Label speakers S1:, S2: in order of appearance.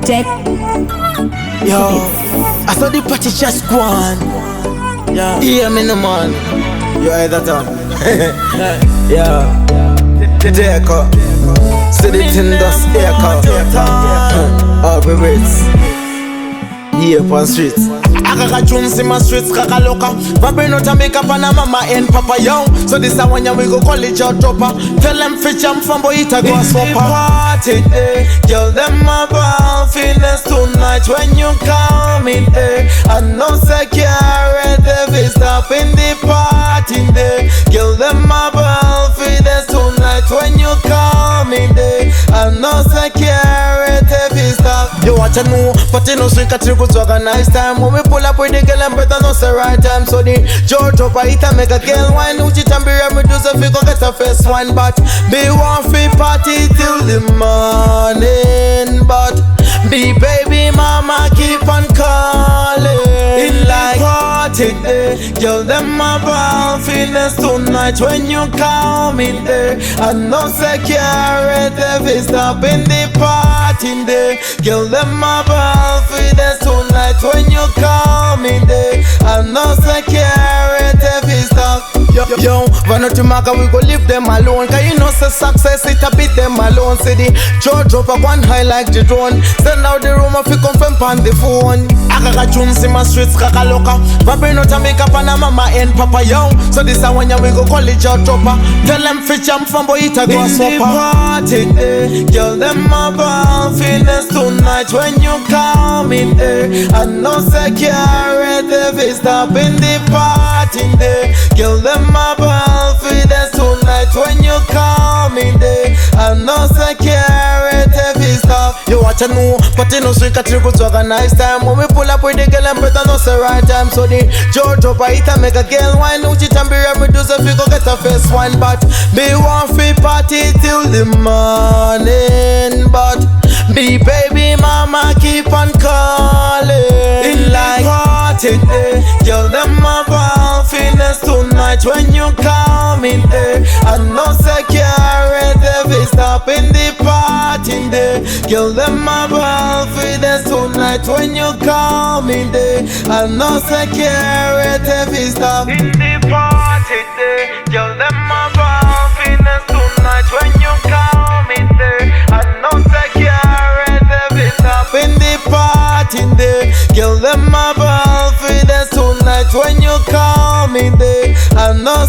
S1: Yo, I saw the party just go on. Yeah, hear me no man. You hear that on? Yeah, Decco. See the thing does echo. Oh, baby, here on streets. I got tunes in my streets, kaka loca. Vapin out and make up and mama and papa young. So this is when we go college out topper. Tell them fit jump from boy to go swapper. Party day, girl them my ball feelings tonight when you come in there. I know security we stop in the party day. Girl them my ball feelings tonight when you come in there. I know security we stop. You watch and know, but you know swing catch you to organize time when we pull up with the girl and better know the right time. So the George over it and make a girl wine. Uchi tambira me do so fi go get a first one. But be one fi party till the morning. But be baby mama keep on calling. In like party day, girl them my ball feelings tonight when you come in there. I know security we stop in the party day. Girl them my ball feelings tonight when you come in there. I know security we stop. Yo, run out to Maka, we go leave them alone. Cause you know say success, it a beat them alone. Say the George drop up one high like the drone. Send out the room if you confirm on the phone. I got tunes in my streets, kaka loca. Vapin out and make up and mama and papa young. So this is when we go college out topper. Tell them fit jump from boy to go swapper. Party day, girl them my ball feelings tonight when you come in there. I know security we stop in the party day. Girl them my ball feelings tonight when you come in there. I know security we stop. You watch and know, but you know swing catch you to organize time when we pull up with the girl and better know the right time. So the George over it and make a girl wine. Uchi tambira me do so fi go get a first one. But be one fi party till the morning. But be baby mama keep on calling. In like party day, girl them my ball feelings tonight when you come in there. I know security we stop in the party day. Girl them my ball feelings tonight when you come in there. I know security we stop in the party day. Girl them my ball feelings tonight when you come in there. I know security we stop in the party day. Girl them my ball feelings tonight when you come in there. I know